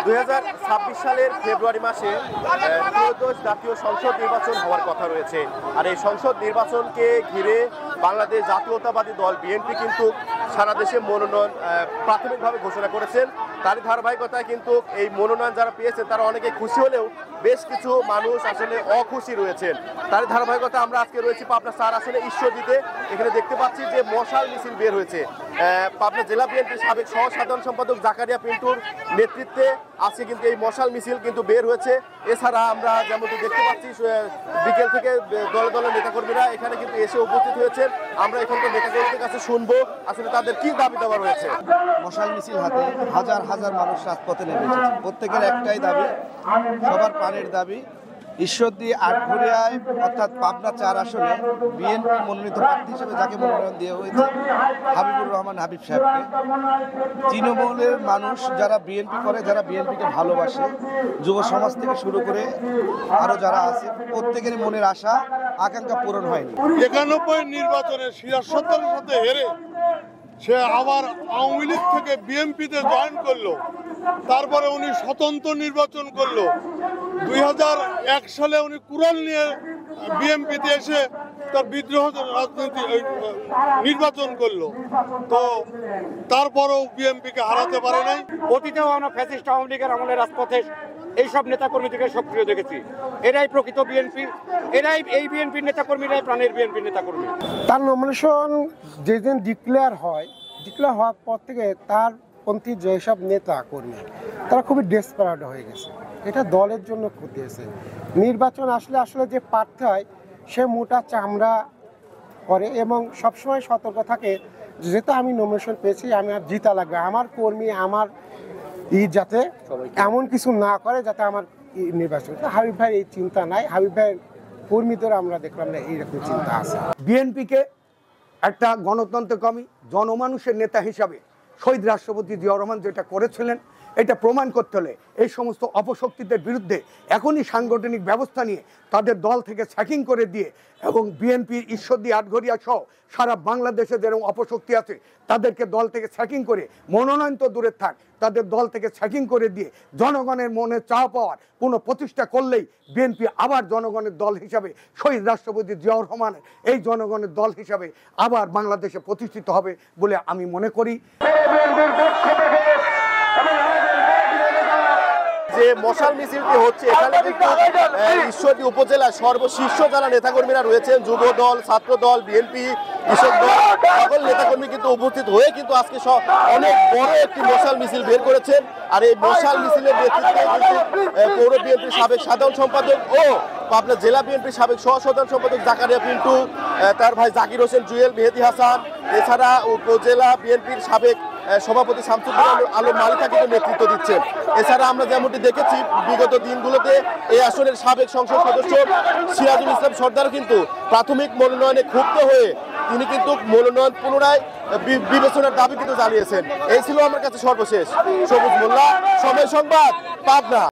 2026 সালের ফেব্রুয়ারি মাসে ত্রয়োদশ জাতীয় সংসদ নির্বাচন হওয়ার কথা রয়েছে। আর এই সংসদ নির্বাচনকে ঘিরে বাংলাদেশ জাতীয়তাবাদী দল বিএনপি কিন্তু সারা দেশে মনোনয়ন প্রাথমিকভাবে ঘোষণা করেছেন। তারই ধারাবাহিকতায় কিন্তু এই মনোনয়ন যারা পেয়েছেন তারা অনেকে খুশি হলেও বেশ কিছু মানুষ আসলে অখুশি রয়েছেন। তারই ধারাবাহিকতা আমরা আজকে রয়েছি পাবনা 4 আসলে ঈশ্বরদীতে। এখানে দেখতে পাচ্ছি যে মশাল মিছিল বের হয়েছে। পাবনা জেলা বিএনপির সাবেক সহ সাধারণ সম্পাদক জাকারিয়া পিন্টুর নেতৃত্বে আজকে কিন্তু এই মশাল মিছিল কিন্তু বের হয়েছে। এছাড়া আমরা যেমন দেখতে পাচ্ছি বিকেল থেকে দলে দলে নেতাকর্মীরা এখানে কিন্তু এসে উপস্থিত হয়েছেন। আমরা এখানকার নেতাকর্মীদের কাছে শুনবো আসলে তাদের কি দাবি দাবা রয়েছে। মশাল মিছিল হাতে হাজার হাজার মানুষ রাজপথে নেমে এসেছে। প্রত্যেকের একটাই দাবি, সবার প্রাণের দাবি, ঈশ্বরদী আটঘরিয়ায় অর্থাৎ পাবনা 4 আসনে বিএনপি মনোনীত প্রার্থী হিসেবে যাকে মনোনয়ন দেওয়া হয়েছে হাবিবুর রহমান হাবিব সাহেবকে। তৃণমূলের মানুষ যারা বিএনপি করে, যারা বিএনপিকে ভালোবাসে, যুব সমাজ থেকে শুরু করে আরও যারা আছে, প্রত্যেকের মনের আশা আকাঙ্ক্ষা পূরণ হয়নি। 91 নির্বাচনে সিরাজ সত্তারের সাথে হেরে সে আবার আওয়ামী লীগ থেকে বিএনপিতে জয়েন করলো। তারপরে উনি স্বতন্ত্র নির্বাচন করলো। 2001 সালে উনি কুড়াল নিয়ে বিএনপিতে এসে তার বিদ্রোহ রাজনীতি নির্বাচন করলো। তো তারপরেও বিএনপিকে হারাতে পারে নাই। অতীতেও আমরা ফ্যাসিস্ট আওয়ামী লীগের আমলে রাজপথে এইসব নেতাকর্মীদেরকে সক্রিয় দেখেছি। এরাই প্রকৃত বিএনপি, এরাই এই বিএনপির নেতাকর্মীরাই প্রাণের বিএনপির নেতাকর্মী। তার নমিনেশন যেদিন ডিক্লেয়ার হওয়ার পর থেকে তার পন্থী যেসব নেতা কর্মী তারা খুবই ডেসপারেট হয়ে গেছে। এটা দলের জন্য ক্ষতি হয়েছে। নির্বাচন আসলে যে প্রার্থী হয় সে মোটা চামড়া করে এবং সবসময় সতর্ক থাকে, যেহেতু আমি নমিনেশন পেয়েছি আমি আর জিতা লাগবে, আমার কর্মী আমার যাতে এমন কিছু না করে যাতে আমার নির্বাচন। হাবিব ভাইয়ের এই চিন্তা নাই, হাবিব ভাইয়ের কর্মীদের আমরা দেখলাম না এইরকম চিন্তা আছে। বিএনপিকে একটা গণতন্ত্রকামী জনমানুষের নেতা হিসাবে শহীদ রাষ্ট্রপতি জিয়াউর রহমান যেটা করেছিলেন, এটা প্রমাণ করতে হলে এই সমস্ত অপশক্তিদের বিরুদ্ধে এখনই সাংগঠনিক ব্যবস্থা নিয়ে তাদের দল থেকে স্যাকিং করে দিয়ে এবং বিএনপির ঈশ্বরদী আটঘরিয়া সহ সারা বাংলাদেশে যেরকম অপশক্তি আছে তাদেরকে দল থেকে স্যাকিং করে, মনোনয়ন তো দূরে থাক, তাদের দল থেকে স্যাকিং করে দিয়ে জনগণের মনে চাওয়া পাওয়ার কোনো প্রতিষ্ঠা করলেই বিএনপি আবার জনগণের দল হিসাবে, শহীদ রাষ্ট্রপতি জিয়াউর রহমানের এই জনগণের দল হিসাবে আবার বাংলাদেশে প্রতিষ্ঠিত হবে বলে আমি মনে করি। যে মশাল মিছিলটি হচ্ছে এখানে কিন্তু ঈশ্বরদী উপজেলার সর্বশীর্ষ যারা নেতাকর্মীরা রয়েছেন, যুব দল, ছাত্র দল, বিএনপি, কৃষক দল, সকল নেতাকর্মী কিন্তু উপস্থিত হয়ে কিন্তু আজকে অনেক বড় একটি মশাল মিছিল বের করেছেন। আর এই মশাল মিছিলের নেতৃত্বে পৌর বিএনপির সাবেক সাধারণ সম্পাদক ও পাবনা জেলা বিএনপির সাবেক সহ সাধারণ সম্পাদক জাকারিয়া পিন্টু, তার ভাই জাকির হোসেন জুয়েল, মেহেদি হাসান, এছাড়া উপজেলা বিএনপির সাবেক সভাপতি শামসুদ্দিন আলম মালিকা কিন্তু নেতৃত্ব দিচ্ছেন। এছাড়া আমরা যেমনটি দেখেছি বিগত দিনগুলোতে এই আসনের সাবেক সংসদ সদস্য সিরাজুল ইসলাম সর্দার কিন্তু প্রাথমিক মনোনয়নে ক্ষুব্ধ হয়ে তিনি কিন্তু মনোনয়ন পুনরায় বিবেচনার দাবি কিন্তু জানিয়েছেন। এই ছিল আমার কাছে সর্বশেষ। সবুজ মোল্লা, সময় সংবাদ, পাবনা।